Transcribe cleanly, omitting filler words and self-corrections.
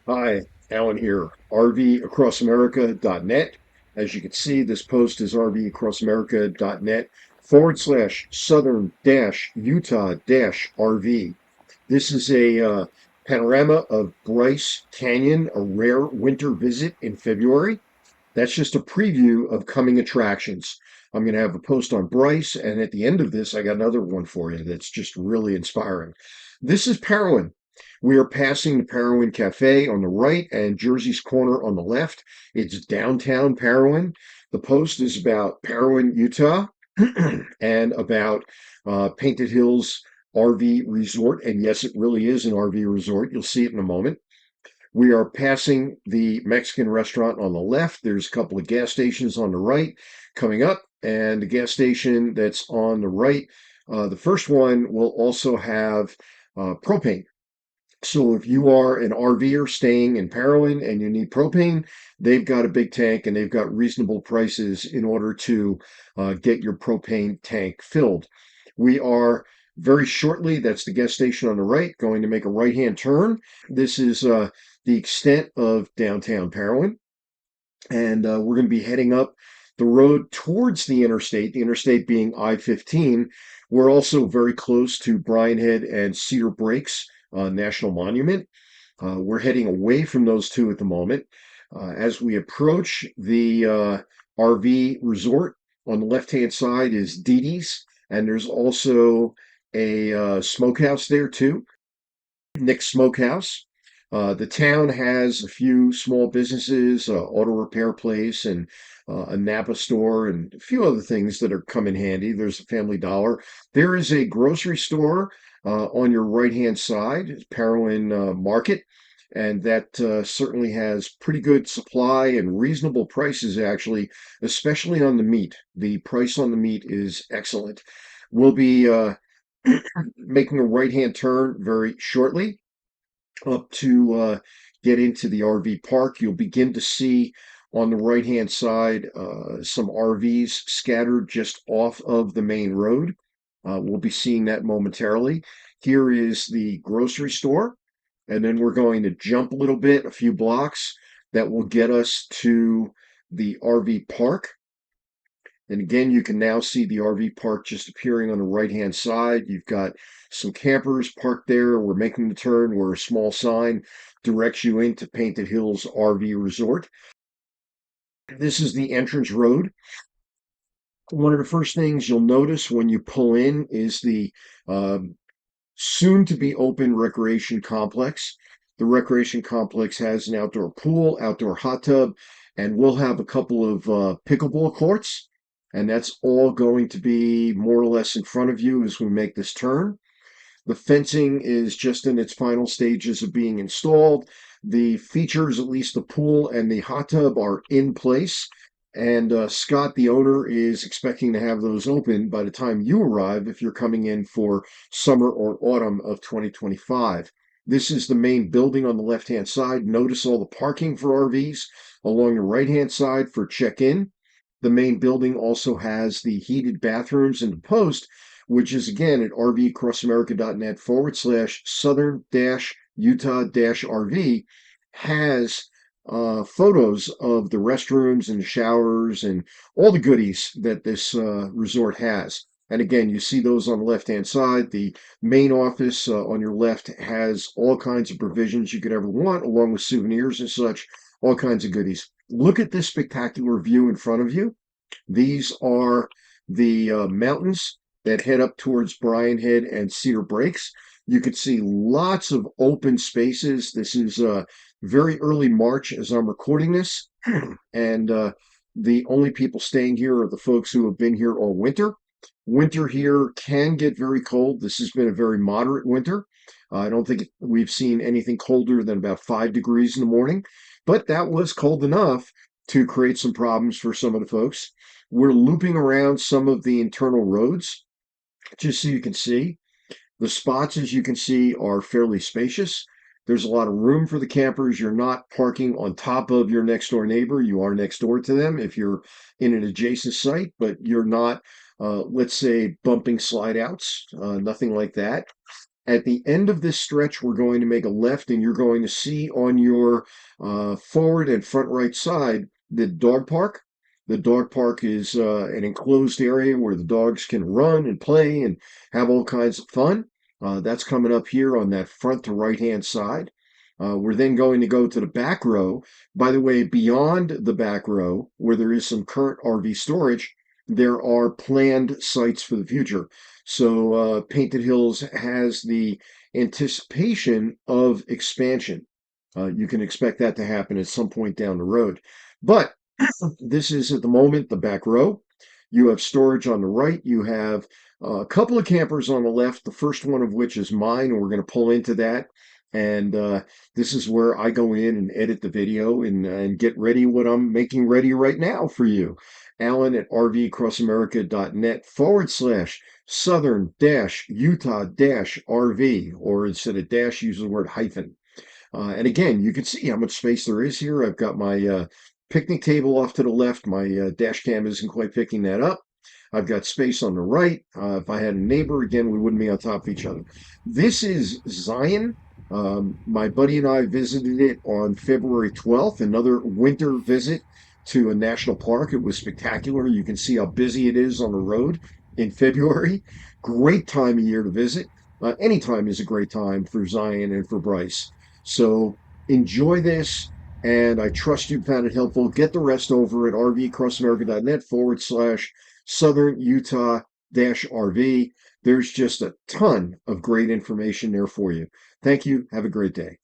Hi, Alan here, RVAcrossAmerica.net. As you can see, this post is RVAcrossAmerica.net / southern Utah RV. This is a panorama of Bryce Canyon, a rare winter visit in February. That's just a preview of coming attractions. I'm going to have a post on Bryce, and at the end of this, I got another one for you that's just really inspiring. This is Parowan. We are passing the Parowan Cafe on the right and Jersey's Corner on the left. It's downtown Parowan. The post is about Parowan, Utah, and about Painted Hills RV Resort. And yes, it really is an RV resort. You'll see it in a moment. We are passing the Mexican restaurant on the left. There's a couple of gas stations on the right coming up, and the gas station that's on the right, the first one will also have propane. So if you are an RVer staying in Parowan and you need propane, they've got a big tank and they've got reasonable prices in order to get your propane tank filled. We are very shortly, that's the gas station on the right, going to make a right-hand turn. This is the extent of downtown Parowan, and we're going to be heading up the road towards the interstate being I-15. We're also very close to Bryan Head and Cedar Breaks National Monument. We're heading away from those two at the moment. As we approach the RV resort, on the left-hand side is Dee Dee's, and there's also a smokehouse there too, Nick's Smokehouse. The town has a few small businesses, auto repair place, and a Napa store, and a few other things that are come in handy. There's a Family Dollar. There is a grocery store on your right-hand side, Parowan Market, and that certainly has pretty good supply and reasonable prices, actually, especially on the meat. The price on the meat is excellent. We'll be making a right-hand turn very shortly up to get into the RV park. You'll begin to see on the right-hand side some RVs scattered just off of the main road. We'll be seeing that momentarily. Here is the grocery store, and then we're going to jump a little bit, a few blocks. That will get us to the RV park. And again, you can now see the RV park just appearing on the right-hand side. You've got some campers parked there. We're making the turn where a small sign directs you into Painted Hills RV Resort. This is the entrance road. One of the first things you'll notice when you pull in is the soon to be open recreation complex. The recreation complex has an outdoor pool, outdoor hot tub, and we'll have a couple of pickleball courts. And that's all going to be more or less in front of you as we make this turn. The fencing is just in its final stages of being installed. The features, at least the pool and the hot tub, are in place. And Scott, the owner, is expecting to have those open by the time you arrive if you're coming in for summer or autumn of 2025. This is the main building on the left-hand side. Notice all the parking for RVs along the right-hand side for check-in. The main building also has the heated bathrooms in the post, which is again at rvcrossamerica.net / southern Utah RV, has photos of the restrooms and showers and all the goodies that this resort has. And again, you see those on the left-hand side. The main office on your left has all kinds of provisions you could ever want, along with souvenirs and such, all kinds of goodies. Look at this spectacular view in front of you. These are the mountains that head up towards Bryan Head and Cedar Breaks. You can see lots of open spaces. This is very early March as I'm recording this, and the only people staying here are the folks who have been here all winter. Winter here can get very cold. This has been a very moderate winter. I don't think we've seen anything colder than about 5 degrees in the morning, but that was cold enough to create some problems for some of the folks. We're looping around some of the internal roads just so you can see. The spots, as you can see, are fairly spacious. There's a lot of room for the campers. You're not parking on top of your next door neighbor. You are next door to them if you're in an adjacent site, but you're not, let's say, bumping slide outs, nothing like that. At the end of this stretch, we're going to make a left, and you're going to see on your forward and front right side the dog park. The dog park is an enclosed area where the dogs can run and play and have all kinds of fun. That's coming up here on that front to right hand side. We're then going to go to the back row. By the way, beyond the back row, where there is some current RV storage, there are planned sites for the future. So Painted Hills has the anticipation of expansion. You can expect that to happen at some point down the road. But this is at the moment the back row. You have storage on the right. You have a couple of campers on the left, the first one of which is mine, and we're going to pull into that. And this is where I go in and edit the video and get ready what I'm making ready right now for you. Alan at rvcrossamerica.net/southern-utah-RV, or instead of dash, use the word hyphen. And again, you can see how much space there is here. I've got my picnic table off to the left. My dash cam isn't quite picking that up. I've got space on the right. If I had a neighbor, again, we wouldn't be on top of each other. This is Zion. My buddy and I visited it on February 12th, another winter visit to a national park. It was spectacular. You can see how busy it is on the road in February. Great time of year to visit. Any time is a great time for Zion and for Bryce. So enjoy this, and I trust you found it helpful. Get the rest over at rvcrossamerica.net/Southern Utah RV. There's just a ton of great information there for you. Thank you. Have a great day.